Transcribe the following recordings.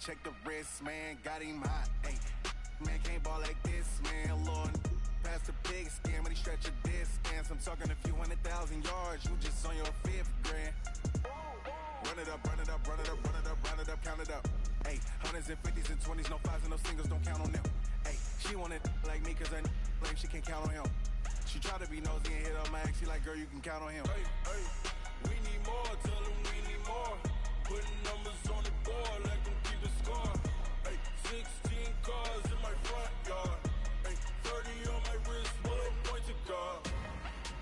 check the wrist, man, got him hot. Ayy, man can't ball like this, man. Lord, past the pig skin when he stretch a distance. I'm talking a few 100,000 yards. You just on your 5th grand. Run it up, run it up, run it up, run it up, run it up, count it up. Ayy, hundreds and 50s and 20s, no 5s and no singles, don't count on them. Ayy, she want it like me, cause I blame she can't count on him. She try to be nosy and hit up my ex, she like, girl, you can count on him. Hey, hey, we need more, tell them we need more. Putting numbers on the board, let them keep the score. Hey, 16 cars in my front yard. Hey, 30 on my wrist, bullet point to God.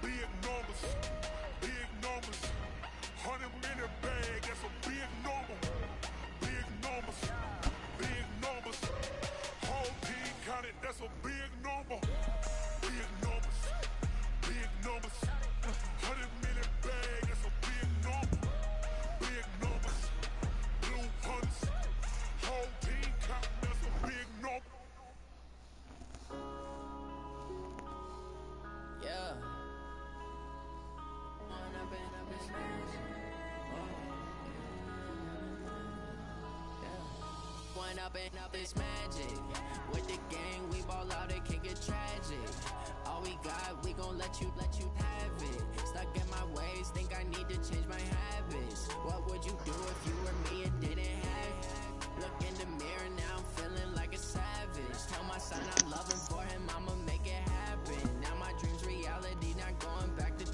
Big numbers, big numbers. 100-minute bag, that's a big number. Big numbers, big numbers. Whole team counted, that's a big number. Big numbers, big numbers. 100-minute bag, that's a big number. Big numbers, blue hunts. Whole team counting, that's a big number. Yeah. One up and up is magic. With the gang, we ball out, it can get tragic. All we got, we gon' let you have it. Stuck in my ways, think I need to change my habits. What would you do if you were me and didn't have it? Look in the mirror, now I'm feeling like a savage. Tell my son I'm loving for him, I'ma make it happen. Now my dream's reality, not going back to.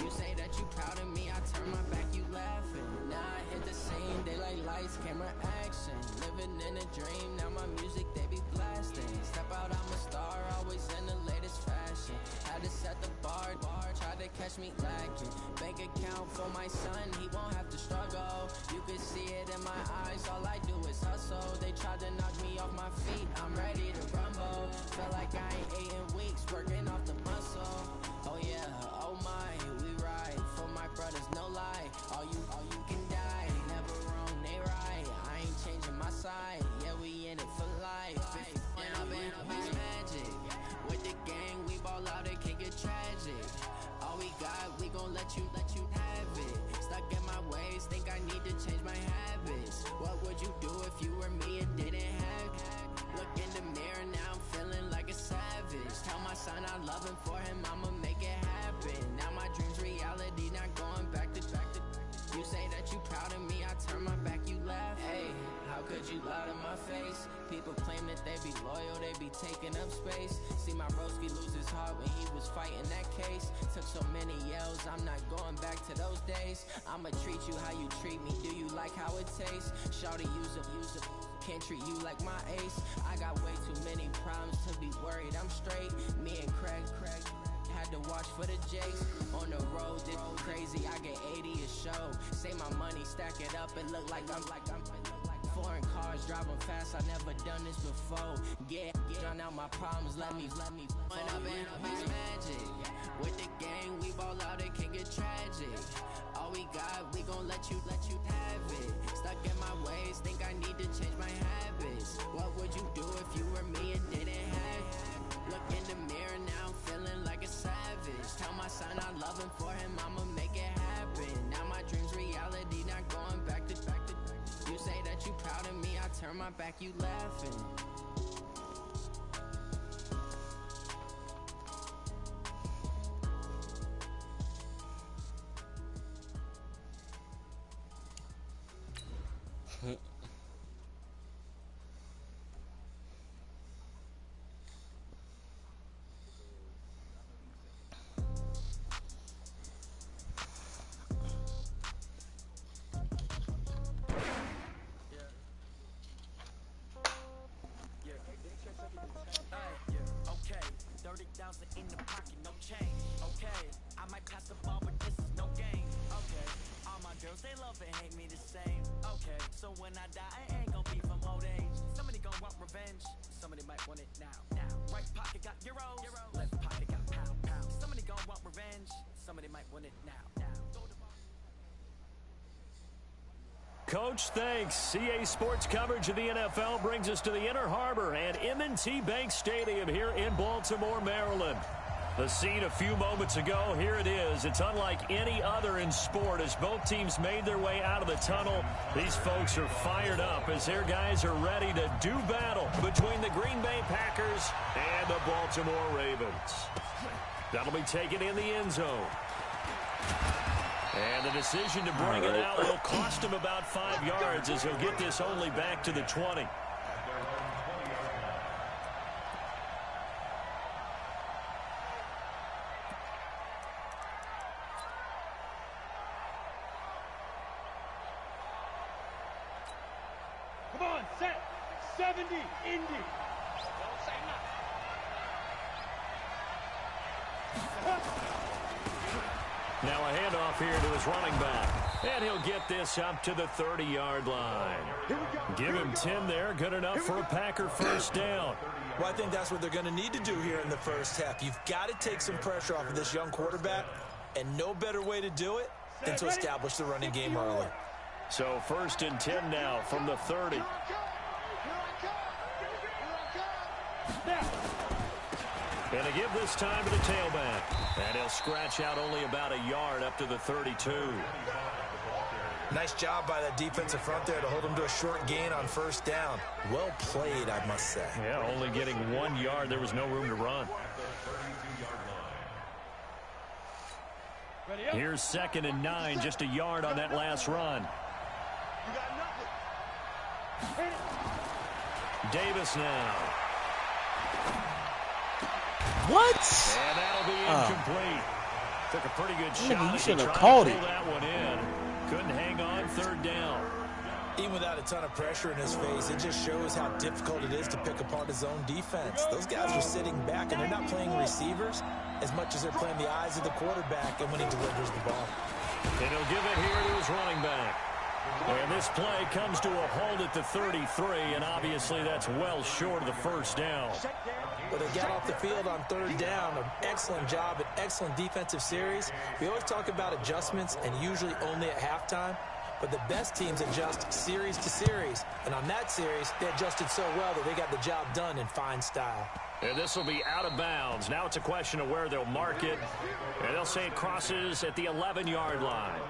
You say that you proud of me, I turn my back, you laughing. Now I hit the scene, daylight lights, camera action. Living in a dream, now my music, they be blasting. Step out, I'm a star, always in the latest fashion. Had to set the bar, try to catch me lacking. Bank account for my son, he won't have to struggle. You can see it in my eyes, all I do is hustle. They tried to knock me off my feet, I'm ready to rumble. Feel like I ain't ate in weeks, working off the muscle. Oh yeah, oh my, we ride for my brothers, no lie. All you can die, never wrong, they right. I ain't changing my side, yeah, we in it for life. When up is magic. With the gang, we ball out, it can get tragic. All we got, we gon' let you have it. Stuck in my ways, think I need to change my habits. What would you do if you were me and didn't have it? Look in the mirror, now I'm feeling like a savage. Tell my son I love him, for him I'ma make it happen. Now my dream's reality, not going back to. You say that you proud of me, I turn my back, you laugh. Hey, how could you lie to my face? People claim that they be loyal, they be taking up space. See my broski lose his heart when he was fighting that case. Took so many yells, I'm not going back to those days. I'ma treat you how you treat me, do you like how it tastes? Shawty, use it. Can't treat you like my ace. I got way too many problems to be worried, I'm straight. Me and Craig had to watch for the Jakes. On the road, this crazy, I get 80 a show. Say my money, stack it up, it look like I'm foreign cars, driving fast, I never done this before. Yeah, drown out my problems, let me One up is magic. With the gang, we ball out, it can get tragic. All we got, we gon' let you have it. Stuck in my ways, think I need to change my habits. What would you do if you were me and didn't have it? Look in the mirror, now I'm feeling like a savage. Tell my son I love him, for him I'ma make it happen. Now my dream's reality, not going back to. You say that you proud of me, I turn my back, you laughing. In the pocket, no change. Okay, I might pass the ball, but this is no game. Okay, all my girls, they love and hate me the same. Okay, so when I die, I ain't gon' be from old age. Somebody gon' want revenge, somebody might want it now. Right pocket got euros, left pocket got pound. Somebody gon' want revenge, somebody might want it now. Coach, thanks. CA Sports coverage of the NFL brings us to the Inner Harbor and M&T Bank Stadium here in Baltimore, Maryland. The scene a few moments ago, here it is. It's unlike any other in sport as both teams made their way out of the tunnel. These folks are fired up as their guys are ready to do battle between the Green Bay Packers and the Baltimore Ravens. That'll be taken in the end zone. And the decision to bring it out will cost him about 5 yards as he'll get this only back to the 20. Come on, set. 70, Indy. Don't say nothing. Now a handoff here to his running back. And he'll get this up to the 30-yard line. Give him 10 there. Good enough for a Packer first down. Well, I think that's what they're going to need to do here in the first half. You've got to take some pressure off of this young quarterback, and no better way to do it than to establish the running game early. So 1st and 10 now from the 30. And a give this time to the tailback. And he'll scratch out only about a yard up to the 32. Nice job by that defensive front there to hold him to a short gain on first down. Well played, I must say. Yeah, only getting 1 yard. There was no room to run. Here's 2nd and 9, just a yard on that last run. Davis now. What? And that'll be incomplete. Took a pretty good shot. You should have called it. That one in. Couldn't hang on 3rd down. Even without a ton of pressure in his face, it just shows how difficult it is to pick apart his own defense. Those guys are sitting back, and they're not playing receivers as much as they're playing the eyes of the quarterback and when he delivers the ball. And he'll give it here to his running back. And this play comes to a halt at the 33, and obviously that's well short of the first down. But they got off the field on 3rd down. An excellent job, an excellent defensive series. We always talk about adjustments, and usually only at halftime. But the best teams adjust series to series. And on that series, they adjusted so well that they got the job done in fine style. And this will be out of bounds. Now it's a question of where they'll mark it. And they'll say it crosses at the 11-yard line.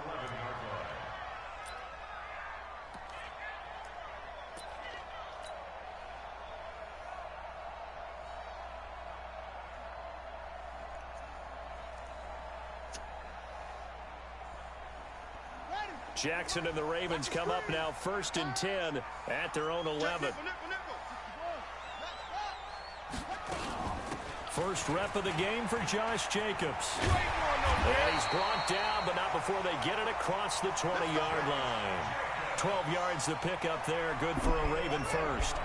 Jackson and the Ravens come up now 1st and 10 at their own 11. First rep of the game for Josh Jacobs. And he's brought down, but not before they get it across the 20-yard line. 12 yards to pick up there. Good for a Raven first.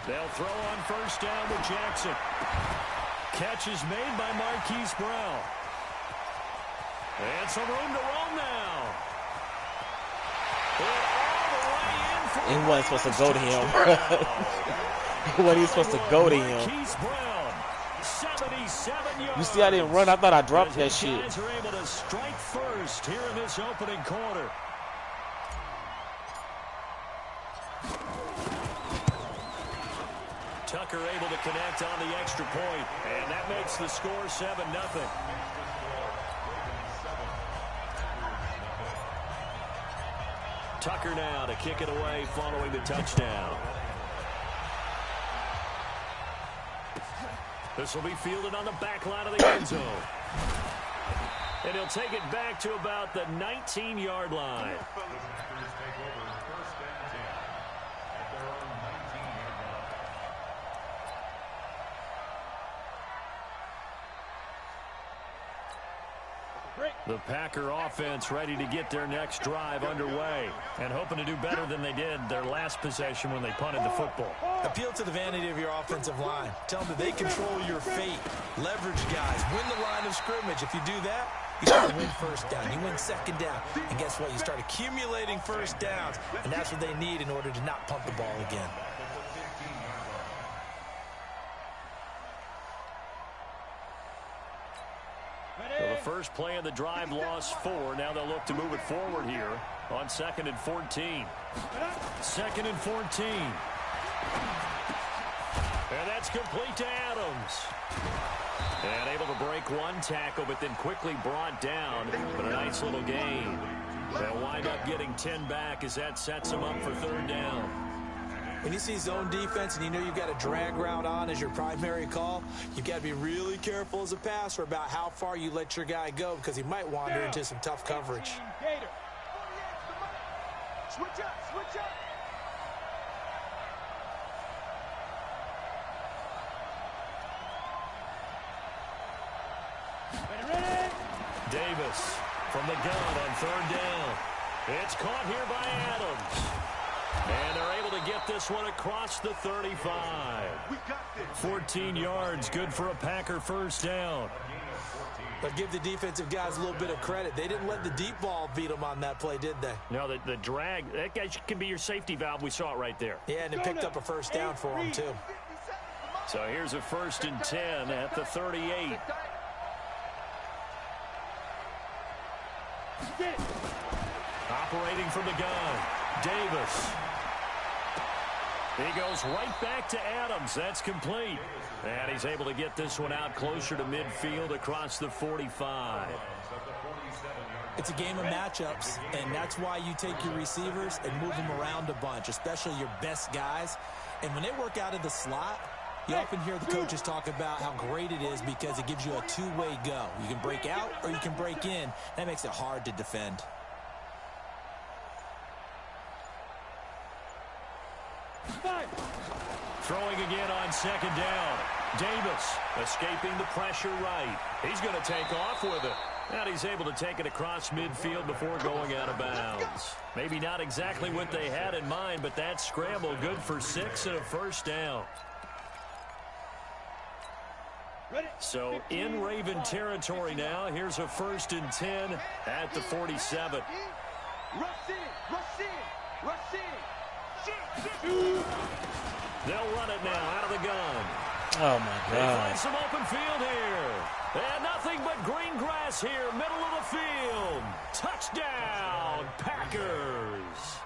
They'll throw on first down to Jackson. Catch is made by Marquise Brown. And some room to roam now. He wasn't supposed to go to him. He wasn't supposed to go to him. Marquise Brown, 77 yards. You see, I didn't run. I thought I dropped that shit. Guys are able to strike first here in this opening quarter. Tucker able to connect on the extra point, and that makes the score 7-0. Tucker now to kick it away following the touchdown. This will be fielded on the back line of the end zone. And he'll take it back to about the 19-yard line. The Packer offense ready to get their next drive underway and hoping to do better than they did their last possession when they punted the football. Appeal to the vanity of your offensive line. Tell them that they control your fate. Leverage guys. Win the line of scrimmage. If you do that, You start to win first down. You win second down. And guess what? You start accumulating first downs. And that's what they need in order to not punt the ball again. So the first play of the drive lost 4. Now they'll look to move it forward here on 2nd and 14. 2nd and 14. And that's complete to Adams. And able to break one tackle, but then quickly brought down. But a nice little gain. They'll wind up getting 10 back as that sets them up for 3rd down. When you see zone defense and you know you've got a drag route on as your primary call, you've got to be really careful as a passer about how far you let your guy go because he might wander into some tough coverage. Switch up, switch up. Ready? Davis from the gun on 3rd down. It's caught here by Adams. And they're able to get this one across the 35. 14 yards, good for a Packer first down. But give the defensive guys a little bit of credit. They didn't let the deep ball beat them on that play, did they? No, the drag, that guy can be your safety valve. We saw it right there. Yeah, and it picked up a first down for them, too. So here's a 1st and 10 at the 38. Operating from the gun, Davis. He goes right back to Adams. That's complete. And he's able to get this one out closer to midfield across the 45. It's a game of matchups, and that's why you take your receivers and move them around a bunch, especially your best guys. And when they work out of the slot, you often hear the coaches talk about how great it is because it gives you a two-way go. You can break out or you can break in. That makes it hard to defend. Throwing again on 2nd down. Davis escaping the pressure right. He's going to take off with it. And he's able to take it across midfield before going out of bounds. Maybe not exactly what they had in mind, but that scramble good for 6 and a first down. So in Raven territory now. Here's a 1st and 10 at the 47. They'll run it now out of the gun. Oh, my They God. find some open field here. And nothing but green grass here, middle of the field. Touchdown, Packers.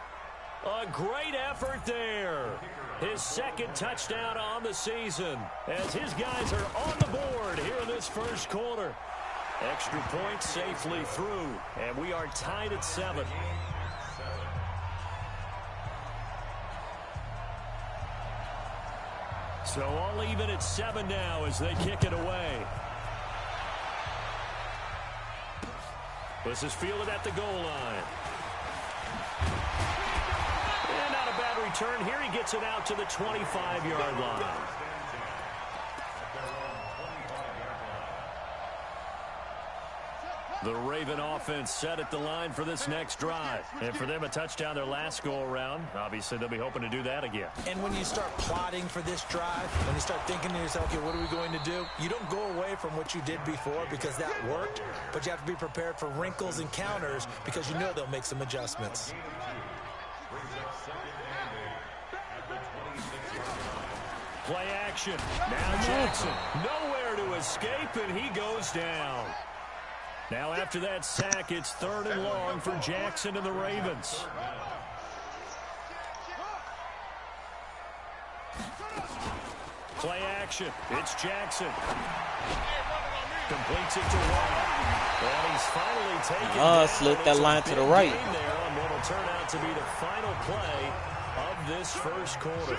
A great effort there. His 2nd touchdown on the season as his guys are on the board here in this first quarter. Extra point safely through, and we are tied at 7. So all even at 7 now as they kick it away. This is fielded at the goal line. And not a bad return here. He gets it out to the 25-yard line. The Raven offense set at the line for this next drive. And for them, a touchdown their last go-around. Obviously, they'll be hoping to do that again. And when you start plotting for this drive, when you start thinking to yourself, okay, what are we going to do? You don't go away from what you did before because that worked, but you have to be prepared for wrinkles and counters because you know they'll make some adjustments. Play action. Now Jackson. Nowhere to escape, and he goes down. Now after that sack, it's 3rd and long for Jackson and the Ravens. Play action. It's Jackson. Completes it to White. And he's finally taken Slid that line to the right. There on what will turn out to be the final play of this first quarter.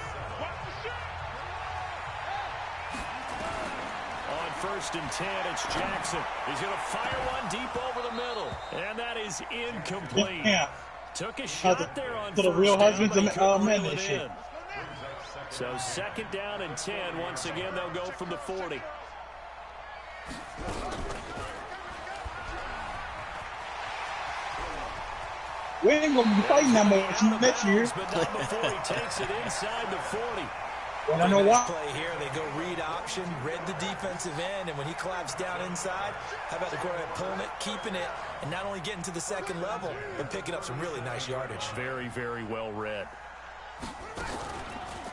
On 1st and 10, it's Jackson. He's going to fire one deep over the middle. And that is incomplete. Yeah. Took a shot there on For the real first husbands down, of but he couldn't men reel and it shit. in. So 2nd down and 10. Once again, they'll go from the 40. We ain't gonna be fighting that much next year. But not before he takes it inside the 40. Want to know why? Play here, they go read option, read the defensive end, and when he claps down inside, how about the quarterback pulling it, keeping it, and not only getting to the second level, but picking up some really nice yardage. Very, very well read.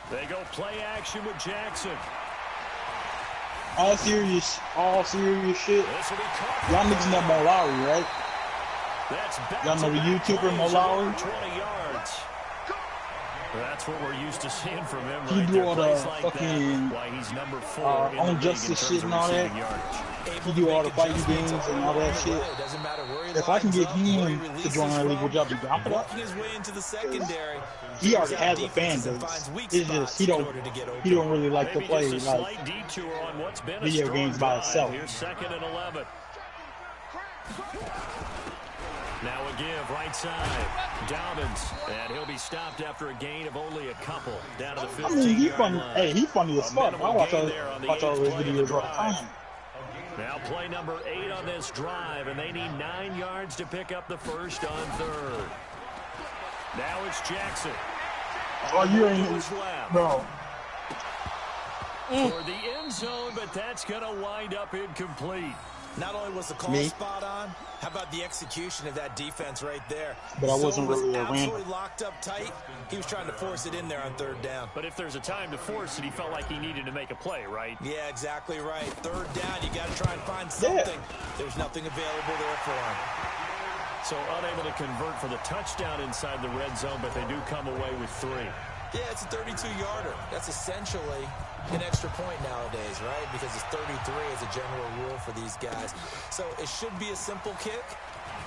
They go play action with Jackson. All serious shit. Y'all niggas know Mo Lowry, right? Y'all know the YouTuber Mo Lowry? 20 yards. That's what we're used to seeing from him. He Right do there. all the Plays like fucking that, why he's number 4 in the own league justice in terms shit of and all that. receiving yardage. He do all the fighting games and all that shit. If I can get him to join our league, would y'all be down for that? He already has a fan base. It's just he don't really like to play like video games by himself. Here's 2nd and 11. Now a give, right side. Dobbins, and he'll be stopped after a gain of only a couple. Down to the 15-yard I mean, he funny. line. Hey, he funny as fuck. I watch all his videos all the time. Now play number 8 on this drive, and they need 9 yards to pick up the first on 3rd. Now it's Jackson. Oh, you ain't, bro. For the end zone, but that's going to wind up incomplete. Not only was the call spot on, how about the execution of that defense right there? But I wasn't really absolutely locked up tight. He was trying to force it in there on 3rd down. But if there's a time to force it, he felt like he needed to make a play, right? Yeah, exactly right. 3rd down, you got to try and find something. There's nothing available there for him. So unable to convert for the touchdown inside the red zone, but they do come away with 3. Yeah, it's a 32-yarder. That's essentially an extra point nowadays, right? Because it's 33 as a general rule for these guys. So it should be a simple kick.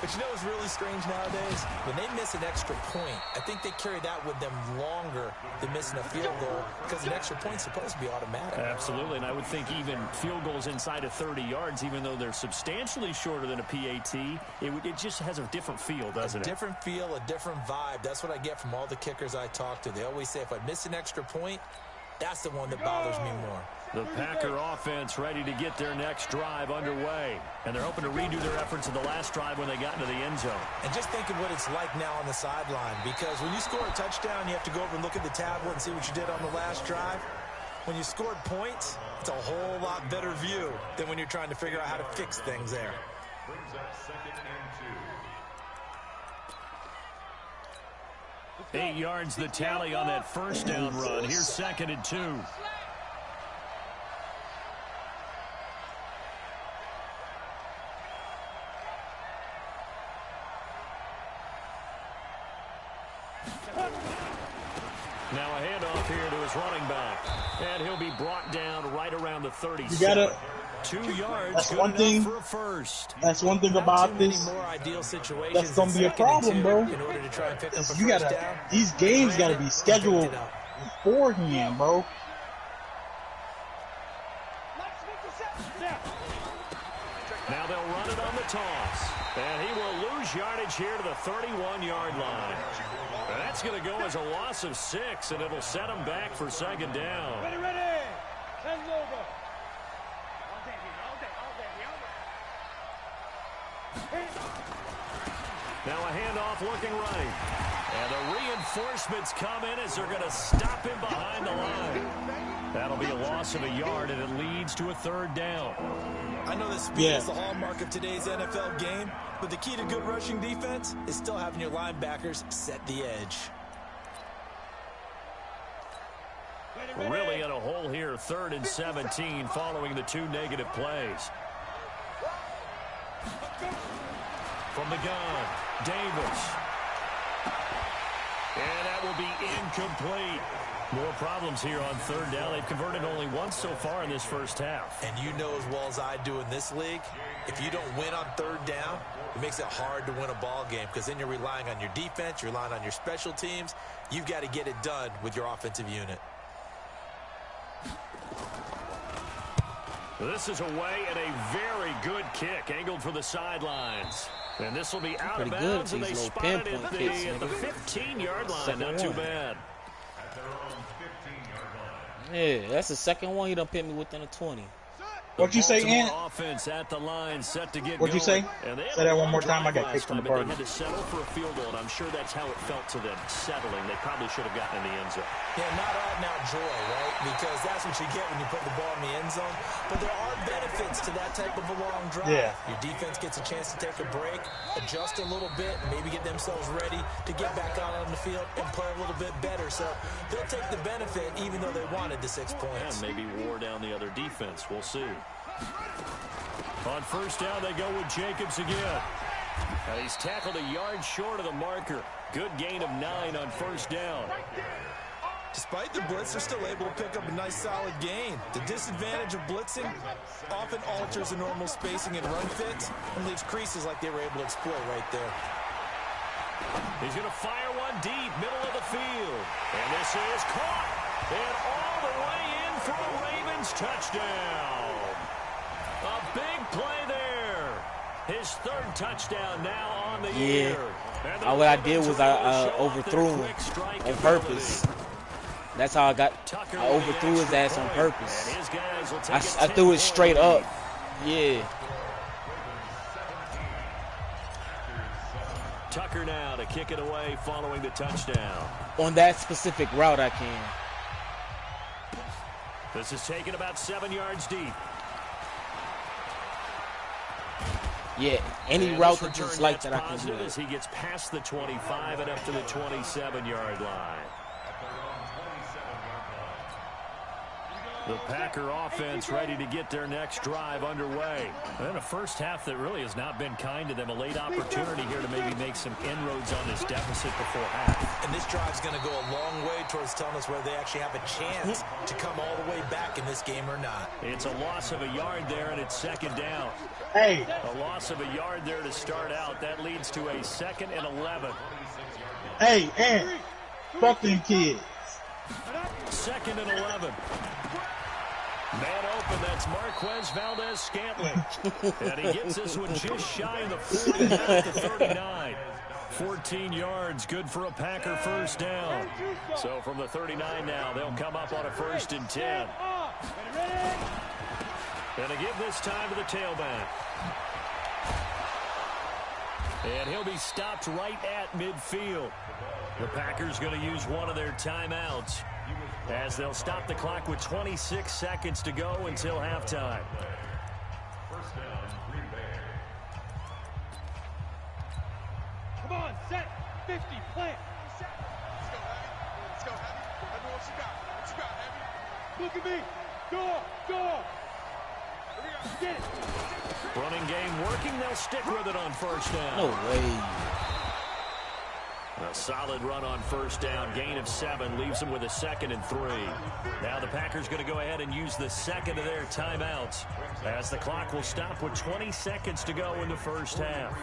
But you know what's really strange nowadays? When they miss an extra point, I think they carry that with them longer than missing a field goal because an extra point's supposed to be automatic. Absolutely, and I would think even field goals inside of 30 yards, even though they're substantially shorter than a PAT, it just has a different feel, doesn't it? A different feel, a different vibe. That's what I get from all the kickers I talk to. They always say if I miss an extra point, that's the one that bothers me more. The Packer offense ready to get their next drive underway. And they're hoping to redo their efforts of the last drive when they got into the end zone. And just think of what it's like now on the sideline. Because when you score a touchdown, you have to go over and look at the tablet and see what you did on the last drive. When you scored points, it's a whole lot better view than when you're trying to figure out how to fix things there. Brings up 2nd and 2. 8 yards the tally on that first down run. Here's 2nd and 2. Now a handoff here to his running back. And he'll be brought down right around the 36. You gotta, 2 yards. that's one thing. For a first. That's one thing about this. That's gonna be a problem, bro. You gotta. These games gotta be scheduled beforehand, bro. Now they'll run it on the toss. And he will lose yardage here to the 31-yard line. And that's going to go as a loss of 6, and it'll set him back for 2nd down. Ready. Send it over. Now a handoff looking right. And the reinforcements come in as they're going to stop him behind the line. That'll be a loss of a yard, and it leads to a 3rd down. I know that speed is the hallmark of today's NFL game, but the key to good rushing defense is still having your linebackers set the edge. Really in a hole here, 3rd and 17 following the 2 negative plays. From the gun, Davis. And that will be incomplete. More problems here on 3rd down. They've converted only once so far in this first half. And you know as well as I do in this league, if you don't win on 3rd down, it makes it hard to win a ball game because then you're relying on your defense, you're relying on your special teams. You've got to get it done with your offensive unit. This is away and a very good kick angled for the sidelines. And this will be out of bounds, and they spot it at the 15-yard line. Not too bad. Yeah, that's the second one. He done pit me within a 20. What you say, Ant? Offense at the line, set to get What'd you say? Say that one more time. I got kicked from the party. They had to settle for a field goal, and I'm sure that's how it felt to them, settling. They probably should have gotten in the end zone. Yeah, not out-and-out joy, right? Because that's what you get when you put the ball in the end zone. But there are benefits to that type of a long drive. Yeah. Your defense gets a chance to take a break, adjust a little bit, and maybe get themselves ready to get back out on the field and play a little bit better. So they'll take the benefit even though they wanted the 6 points. And maybe wore down the other defense. We'll see. On first down, they go with Jacobs again. And he's tackled a yard short of the marker. Good gain of 9 on first down. Despite the blitz, they're still able to pick up a nice, solid gain. The disadvantage of blitzing often alters the normal spacing and run fits and leaves creases like they were able to exploit right there. He's going to fire one deep, middle of the field. And this is caught. And all the way in for a Ravens touchdown. A big play there. His third touchdown now on the year. What I did was I overthrew him on purpose. That's how I overthrew his ass on purpose. I threw it straight up. Yeah. Tucker now to kick it away following the touchdown. On that specific route, I can. This is taken about 7 yards deep. Yeah, any route that's just like that, I can do it. As he gets past the 25 and up to the 27-yard line. The Packer offense ready to get their next drive underway. And a first half that really has not been kind to them. A late opportunity here to maybe make some inroads on this deficit before half. And this drive's going to go a long way towards telling us whether they actually have a chance to come all the way back in this game or not. It's a loss of a yard there, and it's second down. Hey. A loss of a yard there to start out. That leads to a 2nd and 11. Hey, Ant. Fuck them kids. 2nd and 11. Man open, that's Marquez Valdez-Scantling. And he gets this one just shy of the 40 at the 39. 14 yards, good for a Packer first down. So from the 39 now, they'll come up on a 1st and 10. And to give this time to the tailback. And he'll be stopped right at midfield. The Packers going to use one of their timeouts, as they'll stop the clock with 26 seconds to go until halftime. Come on, set, 50, plant. Let's go, Heavy. Heavy, what you got? What you got, Heavy? Look at me. Go. Get it. Running game working. They'll stick with it on first down. No way. A solid run on first down. Gain of 7 leaves them with a 2nd and 3. Now the Packers going to go ahead and use the second of their timeouts, as the clock will stop with 20 seconds to go in the first half.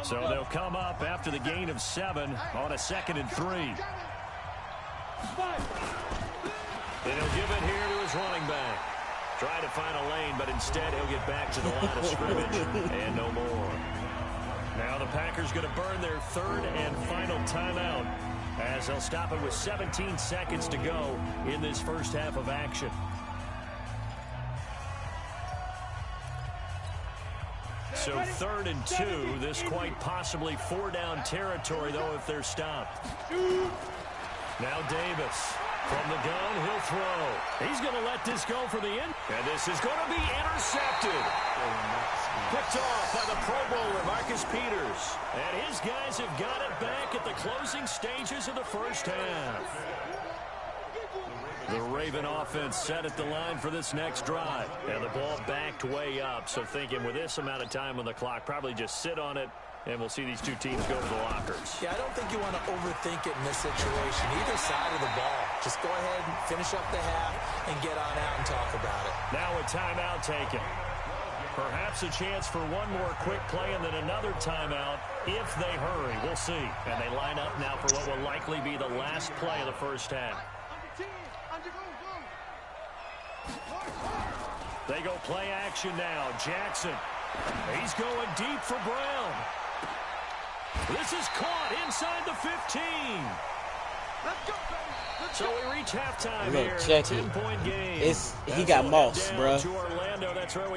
So they'll come up after the gain of 7 on a 2nd and 3. And he'll give it here to his running back. Try to find a lane, but instead he'll get back to the line of scrimmage and no more. Now the Packers going to burn their 3rd and final timeout, as they'll stop it with 17 seconds to go in this first half of action. So 3rd and 2, this quite possibly 4-down territory, though, if they're stopped. Now Davis from the gun, he'll throw. He's going to let this go for the end. And this is going to be intercepted. Picked off by the Pro Bowler, Marcus Peters. And his guys have got it back at the closing stages of the first half. The Raven offense set at the line for this next drive. And the ball backed way up. So thinking with this amount of time on the clock, probably just sit on it, and we'll see these two teams go to the lockers. Yeah, I don't think you want to overthink it in this situation. Either side of the ball. Just go ahead and finish up the half and get on out and talk about it. Now a timeout taken. Perhaps a chance for one more quick play and then another timeout if they hurry. We'll see. And they line up now for what will likely be the last play of the first half. They go play action now. Jackson. He's going deep for Brown. This is caught inside the 15. So we reach halftime here. Check it. 10-point game. He got moss, bro.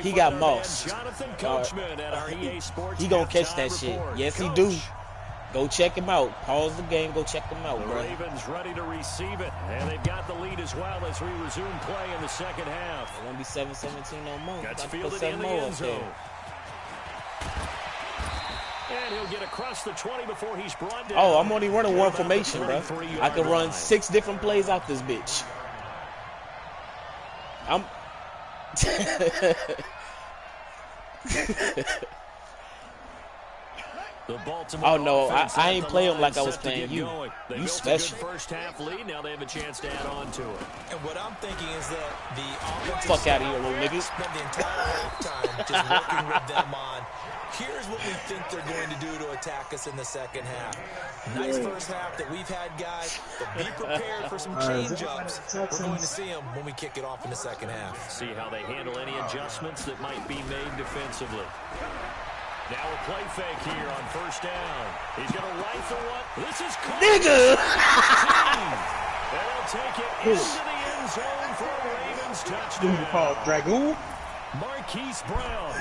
He got moss. Jonathan Coachman at our EA Sports. He gonna catch that shit. report. Yes, Coach. he do. Go check him out. Pause the game. Go check him out, The bro. Ravens ready to receive it, and they've got the lead as well as we resume play in the second half. It won't be 7-17 no more. Got Got to put fielded 7 in the more end up there. zone. And he'll get across the 20 before he's brought down. Oh, I'm only running one formation, bro. I can run 6 different plays out this bitch. I'm. Oh no, I ain't play him like I was playing you. You special. First half lead. Now they have a chance to add on to it. And what I'm thinking is that the offensive Fuck out of side here, little niggas. spent the entire halftime just working with them on. Here's what we think they're going to do to attack us in the second half. Nice first half that we've had, guys, but be prepared for some change-ups. We're going to see them when we kick it off in the second half. See how they handle any adjustments that might be made defensively. Now a play fake here on first down. He's going to rifle one. This is caught. Nigga! They'll take it into the end zone for a Ravens touchdown. Called Dragoon. Marquise Brown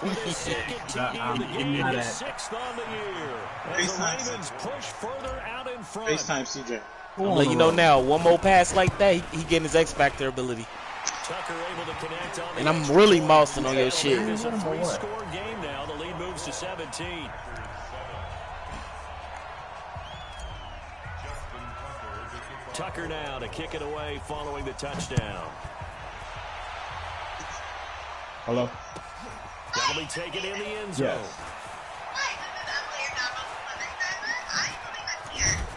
with his second TD of the game, his 6th on the year. As the Ravens push further out in front. FaceTime CJ. I'll let you know now, one more pass like that, he getting his X Factor ability. Tucker able to connect on the And I'm really mossing on your shit. It's a 3-score game now. The lead moves to 17. Tucker now to kick it away following the touchdown. Hello. That'll be taken in the end zone. Yes.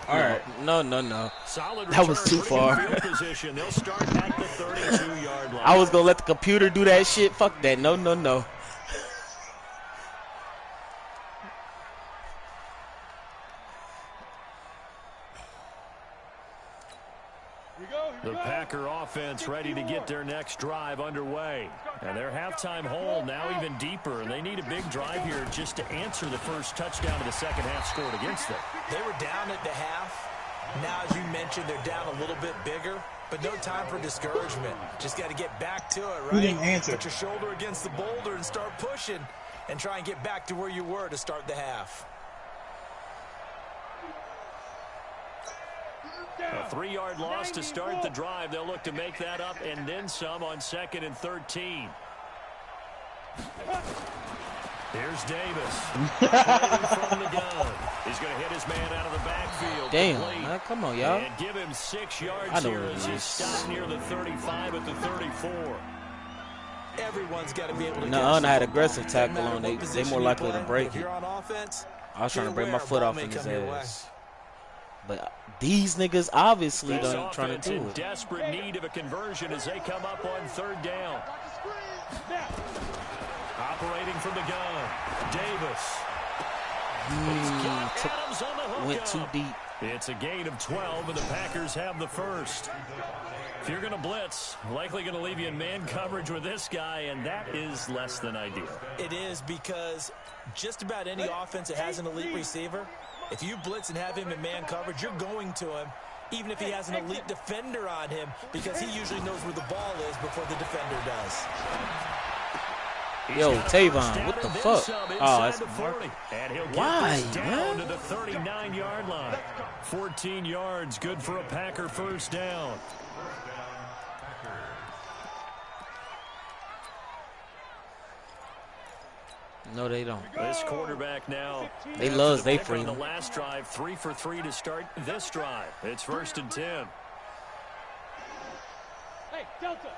All right. No. Solid That was return, too pretty far. good field position. They'll start at the 32-yard line. I was gonna let the computer do that shit. Fuck that. No. The Packer offense ready to get their next drive underway. And their halftime hole now even deeper. And they need a big drive here just to answer the first touchdown of the second half scored against them. They were down at the half. Now, as you mentioned, they're down a little bit bigger, but no time for discouragement. Just got to get back to it, Who right? didn't answer? Put your shoulder against the boulder and start pushing and try and get back to where you were to start the half. A 3-yard loss to start the drive. They'll look to make that up and then some on 2nd and 13. Here's Davis. From the gun. He's going to hit his man out of the backfield. Damn, Complete. man, come on, y'all. And give him 6 yards I know here what it as he is. stopped near the 35 at the 34. Everyone's got to be able to No, I had aggressive tackle on. They more likely to break If it. you're on offense, I was trying to break my beware, foot ball off may in his come your way. ass. But these niggas obviously This done trying offense to do in it. desperate need of a conversion as they come up on 3rd down. Operating from the gun, Davis. He's got Adams on the hook Went too up. deep. It's a gain of 12, and the Packers have the first. If you're going to blitz, likely going to leave you in man coverage with this guy, and that is less than ideal. It is because just about any offense that has an elite receiver, if you blitz and have him in man coverage, you're going to him, even if he has an elite defender on him, because he usually knows where the ball is before the defender does. Yo, Tavon, what the fuck? Oh, that's And he'll get why, this down man? to the 39-yard line. 14 yards, good for a Packer first down. No, they don't. This quarterback now. They loves they pick on freedom. the last drive, 3 for 3 to start this drive. It's 1st and 10. Hey, Delta.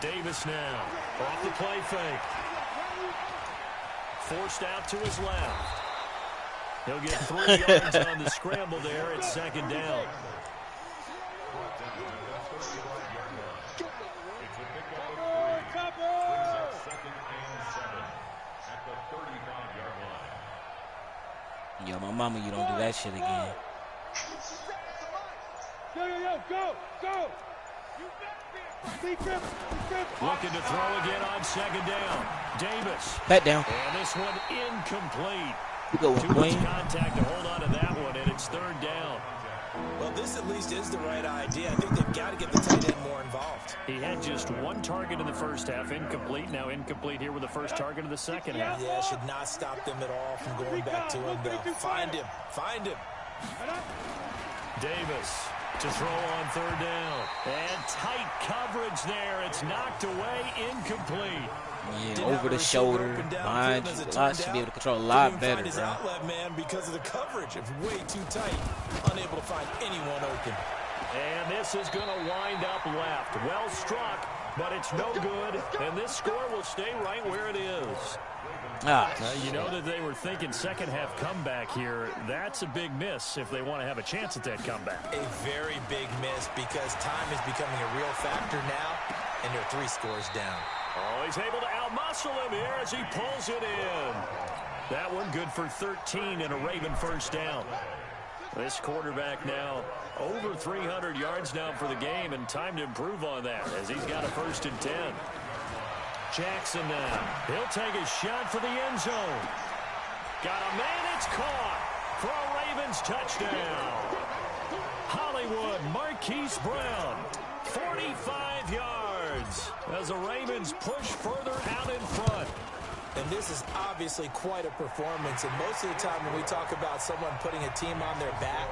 Davis now off the play fake. Forced out to his left. He'll get 3 yards on the scramble there at 2nd down. Yo, my mama, you don't do that shit again. Yo, go. Looking to throw again on second down. Davis. Back down. And this one incomplete. Go with Too much Queen. contact to hold on to that one, and it's third down. Well, this at least is the right idea. I think they've got to get the tight end more involved. He had just one target in the first half, incomplete. Now incomplete here with the first target of the second half. Yeah, should not stop them at all from going back to him, though. Find him. Find him. Davis to throw on third down. And tight coverage there. It's knocked away, incomplete. Yeah, over the shoulder, behind you. Should be able to control a lot better, his bro. outlet man because of the coverage. It's way too tight. Unable to find anyone open. And this is going to wind up left. Well struck, but it's no good. And this score will stay right where it is. You know that they were thinking second half comeback here. That's a big miss if they want to have a chance at that comeback. A very big miss because time is becoming a real factor now, and they're 3 scores down. Oh, he's able to outmuscle him here as he pulls it in. That one good for 13 and a Raven first down. This quarterback now over 300 yards now for the game, and time to improve on that as he's got a 1st and 10. Jackson now. He'll take a shot for the end zone. Got a man, it's caught for a Ravens touchdown. Hollywood Marquise Brown, 45 yards as the Ravens push further out in front. And this is obviously quite a performance. And most of the time when we talk about someone putting a team on their back,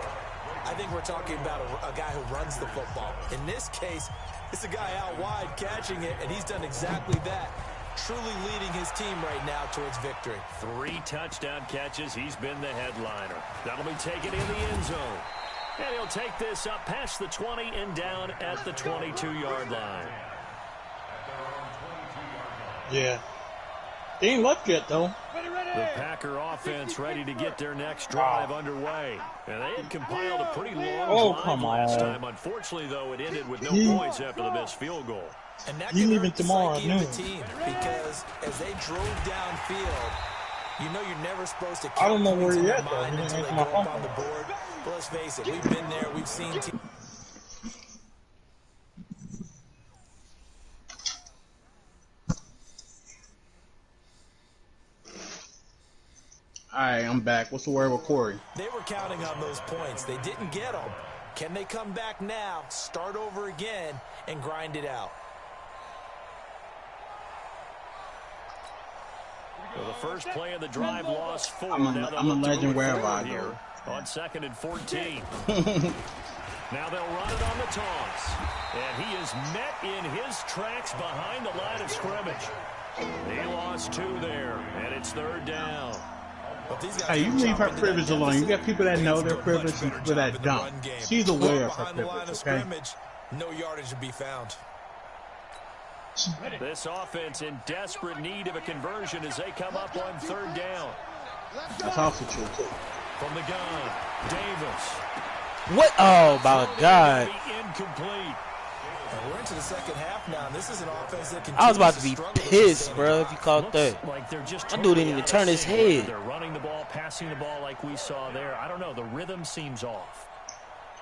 I think we're talking about a guy who runs the football. In this case, it's a guy out wide catching it, and he's done exactly that. Truly leading his team right now towards victory. 3 touchdown catches. He's been the headliner. That'll be taken in the end zone. And he'll take this up past the 20 and down at the 22-yard line. Yeah. They ain't left yet, though. The Packer offense ready to get their next drive underway. And they had compiled a pretty long drive last time. Unfortunately, though, it ended with no points after the missed field goal. And that You can leaving hurt the tomorrow psyche at of the noon. team because as they drove downfield, you know you're never supposed to I don't know count where points in you're their at, though. mind You didn't until they answer go my up phone on the call. board. But let's face it, we've been there. We've seen teams. All right, I'm back. What's the word with Corey? They were counting on those points. They didn't get them. Can they come back now, start over again, and grind it out? Well, the first play of the drive lost 4. I'm a legend wherever I here go. on 2nd and 14. Now they'll run it on the toss. And he is met in his tracks behind the line of scrimmage. He lost 2 there, and it's 3rd down. Hey, you leave her privilege alone. You got people that know their privilege and people that don't. She's aware of her privilege, okay? No yardage to be found. This offense in desperate need of a conversion as they come up on 3rd down. That's also true, too. From the gun, Davis. What? Oh, my God. Incomplete. And we're into the second half now, and this is an offense that I was about to be pissed, bro, if you caught that. Like they're just That dude didn't even turn his head. They're running the ball, passing the ball like we saw there. I don't know. The rhythm seems off.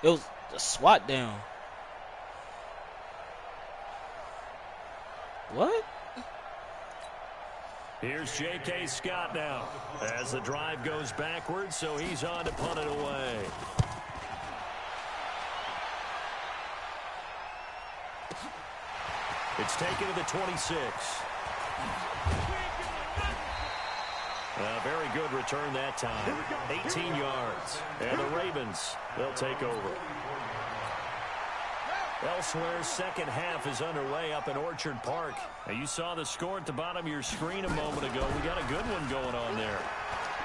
It was a swat down. What? Here's J.K. Scott now as the drive goes backwards, so he's on to punt it away. It's taken to the 26. A very good return that time. 18 yards. And the Ravens, they'll take over. Elsewhere, second half is underway up in Orchard Park. Now, you saw the score at the bottom of your screen a moment ago. We got a good one going on there.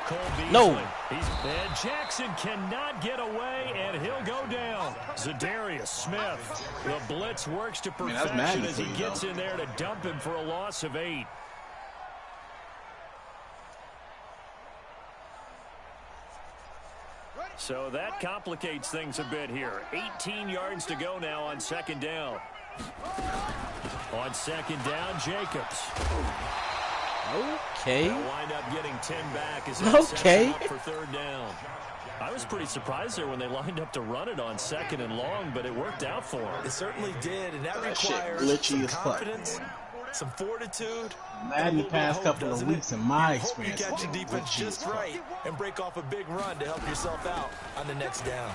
Cole Beasley. No. And Jackson cannot get away, and he'll go down. Zadarius Smith. The blitz works to perfection as he gets in there to dump him for a loss of 8. So that complicates things a bit here. 18 yards to go now on 2nd down. On 2nd down, Jacobs. Okay. They'll wind up getting 10 back as okay. up for 3rd down. I was pretty surprised there when they lined up to run it on 2nd and long, but it worked out for them. It certainly did, and that That shit requires glitchy some as fuck. confidence, some fortitude. Madden the past couple of weeks, in my You hope you experience, catch your defense just right and break off a big run to help yourself out on the next down.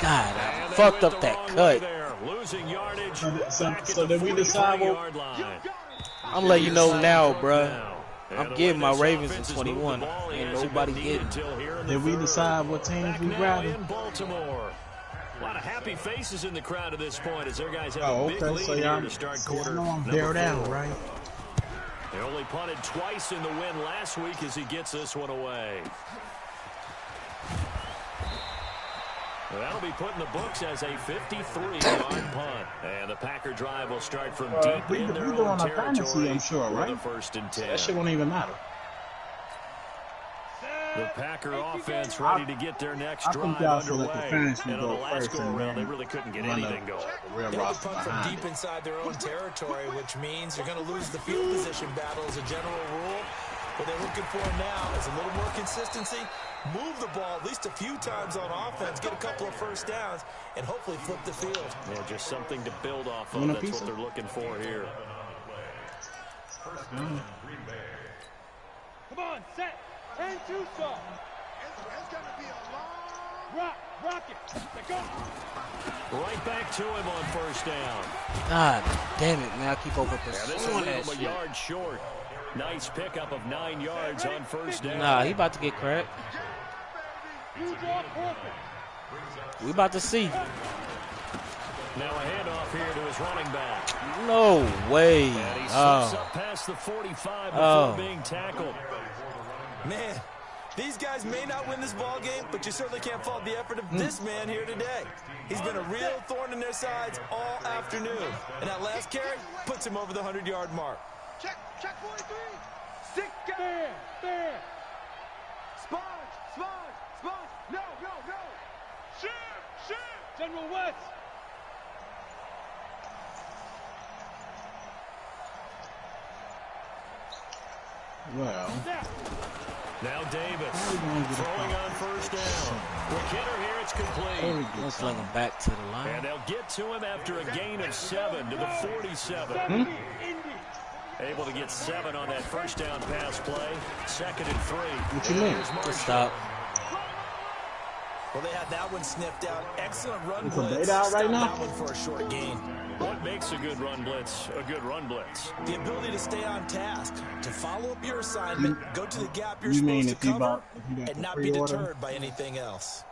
God, I fucked up that cut. Losing yardage. So did we decide what? I'm letting you know now, bruh. I'm getting my Ravens in 21. Ain't nobody getting. Did we decide what teams we grabbing? A lot of happy faces in the crowd at this point as their guys have a big Okay, lead so here y'all to start see, quarter I know I'm number bared out, 4. right? They only punted twice in the win last week as he gets this one away. Well, that'll be put in the books as a 53-yard punt. And the Packer drive will start from deep in their own territory. I'm sure, right? With a 1st and 10. That shit won't even matter. The Packer offense ready to get their next drive underway. And on the last go-around, they really couldn't get anything going. They have to punt from deep inside their own territory, which means you're going to lose the field position battle as a general rule. What they're looking for now is a little more consistency, move the ball at least a few times on offense, get a couple of first downs, and hopefully flip the field. Yeah, just something to build off of. That's what they're looking for here. Come on, set. 10-2 stop. It's going to be a long rock it. Let's go. Right back to him on 1st down. God damn it, man. I keep over This pursuing one that a shit. yard short. Nice pickup of 9 yards on 1st down. Nah, he about to get cracked. We about to see. Now a handoff here to his running back. No way. And he slips up past the 45 before being tackled. Man, these guys may not win this ball game, but you certainly can't fault the effort of this man here today. He's been a real thorn in their sides all afternoon. And that last carry puts him over the 100-yard mark. Check 43. Sick guy. There. Sponge. No. Shoot. General West. Well. Now Davis throwing on 1st down. With Kidder here, it's complete. Let's sling him back to the line. And they'll get to him after a gain of 7 to the 47. Able to get 7 on that 1st down pass play. 2nd and 3. What you mean? Good stop. Well, they had that one sniffed out. Excellent run It's blitz. a out right Stop now. that one for a short gain. What makes a good run blitz a good run blitz? The ability to stay on task, to follow up your assignment, go to the gap you're You mean supposed to if you cover, got and the not be pre-order? deterred by anything else.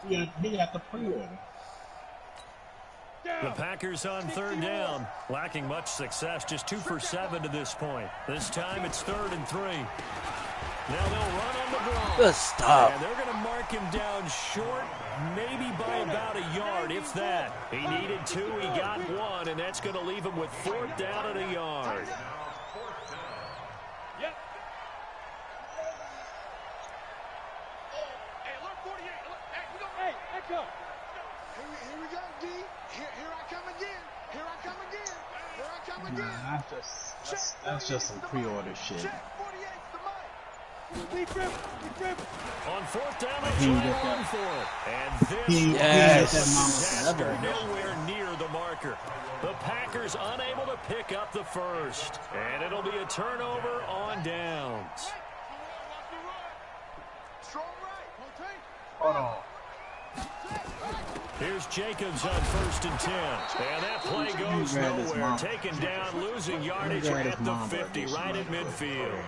He got the pre-order. The Packers on 3rd down, lacking much success, just 2 for 7 to this point. This time it's 3rd and 3. Now they'll run on the ground. Good stop. And they're going to mark him down short, maybe by about a yard, if that. He needed 2, he got 1, and that's going to leave him with 4th down and a yard. Yep. Hey, look, 48. Look, hey, we go. Hey, echo. Here we go, D. Here I come again. Nah, that's just some pre-order shit. Check 48's the mic. We grip. On 4th down, He they'll didn't get run that. for it. And this He Yes. got that disaster mama forever. nowhere near the marker. The Packers unable to pick up the 1st. And it'll be a turnover on downs. Strong right. Hold on. Here's Jacobs on 1st and 10. And that play goes grab his nowhere. mom. Taken down, losing yardage grab his at the mom, 50, but right she at might midfield.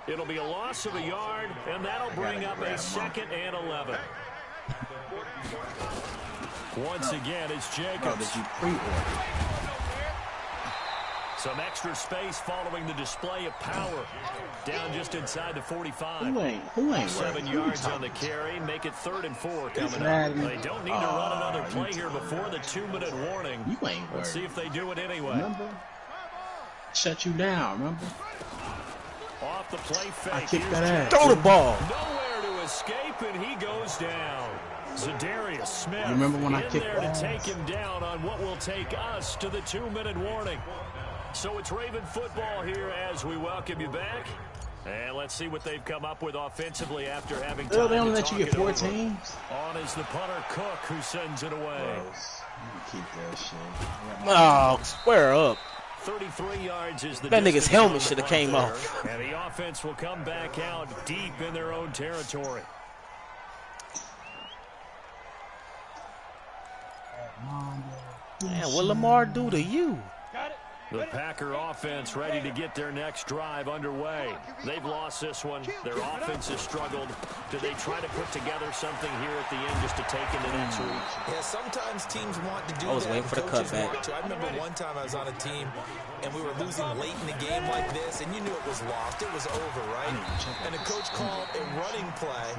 It'll be a loss of a yard, and that'll bring up a 2nd and 11. Once again, it's Bro, Jacobs. did you pre-order? Some extra space following the display of power. Down just inside the 45. Who ain't 7 worried? yards on the carry. Make it 3rd and 4 coming up. Madden. They don't need to run another play here before the 2-minute warning. You ain't worried. Let's see if they do it anyway. Remember? Shut you down, remember? Off the play fake. I kicked Here's that ass. Jackson. Throw the ball. Nowhere to escape, and he goes down. Zadarius Smith You remember when I in kicked there to that take ass? him down on what will take us to the 2-minute warning. So it's Raven football here as we welcome you back. And let's see what they've come up with offensively after having They time only to let you talk get it 4 over. teams. On is the punter Cook, who sends it away. Keep that shit. Oh, square up. 33 yards is the That nigga's distance helmet on the shoulda punt came there. off. And the offense will come back out deep in their own territory. Man, what Lamar do to you? The Packer offense ready to get their next drive underway. They've lost this one. Their offense has struggled. Do they try to put together something here at the end just to take into next week? Yeah, sometimes teams want to do that. I was waiting for the Coaches cutback. want to. I remember one time I was on a team, and we were losing late in the game like this, and you knew it was lost. It was over, right? And the coach called a running play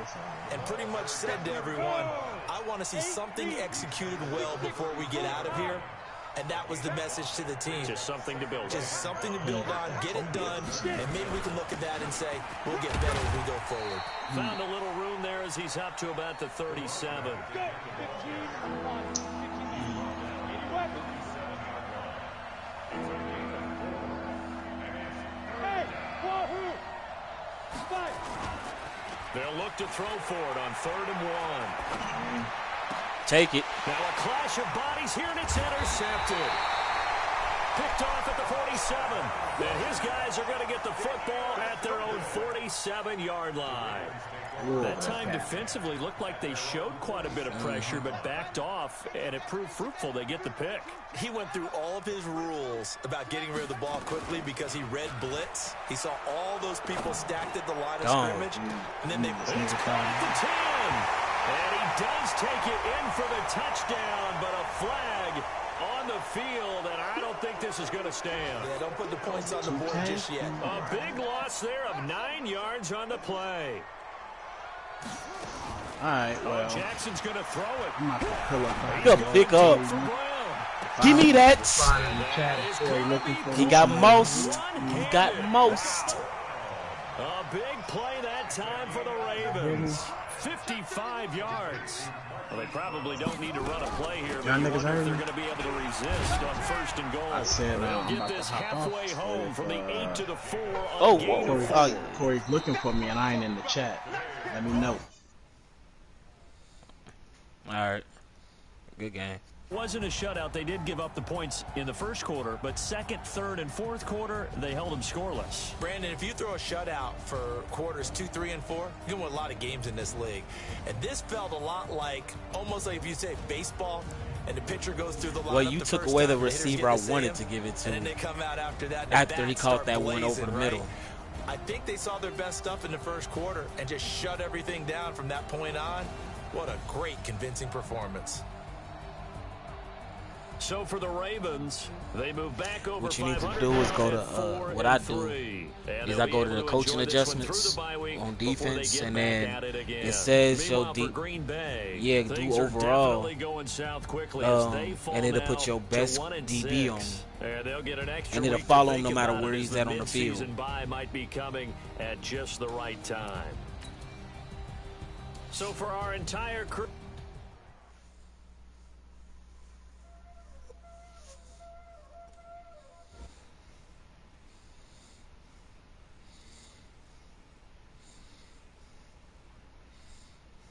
and pretty much said to everyone, I want to see something executed well before we get out of here. And that was the message to the team. Just something to build on. Just something to build on, get it done, and maybe we can look at that and say, we'll get better as we go forward. Found a little room there as he's up to about the 37. They'll look to throw for it on 3rd and 1. Take it. Now a clash of bodies here, and it's intercepted. Picked off at the 47. And his guys are going to get the football at their own 47-yard line. That time defensively looked like they showed quite a bit of pressure, but backed off, and it proved fruitful. They get the pick. He went through all of his rules about getting rid of the ball quickly because he read blitz. He saw all those people stacked at the line of scrimmage, and then they It's caught at the 10. And he does take it in for the touchdown, but a flag on the field, and I don't think this is going to stand. Yeah, don't put the points on the board just yet. A big loss there of 9 yards on the play. All right, well. Jackson's going to throw it. I'm not going to pull up. Good pick up. Give me that. He got most. He got most. A big play that time for the Ravens. 55 yards. Well, they probably don't need to run a play here, but you wonder if they're going to be able to resist on 1st and goal. I said, they'll get this halfway home from the 8 to the 4 on Oh, game. Corey's looking for me, and I ain't in the chat. Let me know. All right. Good game. Wasn't a shutout. They did give up the points in the first quarter, but 2nd, 3rd, and 4th quarter, they held them scoreless. Brandon, if you throw a shutout for quarters 2, 3, and 4, you can win a lot of games in this league. And this felt a lot like, almost like if you say baseball, and the pitcher goes through the lineup. Well, you took away the receiver I wanted to give it to. And then they come out after that. After he caught that one over the middle. I think they saw their best stuff in the first quarter and just shut everything down from that point on. What a great, convincing performance. So for the Ravens, they move back over. What you need to do is go to what I do is I go to the coaching adjustments on defense, and then it says your do overall, and it'll put your best DB on, and it'll follow him no matter where he's at on the field. Season bye might be coming at just the right time. So for our entire crew.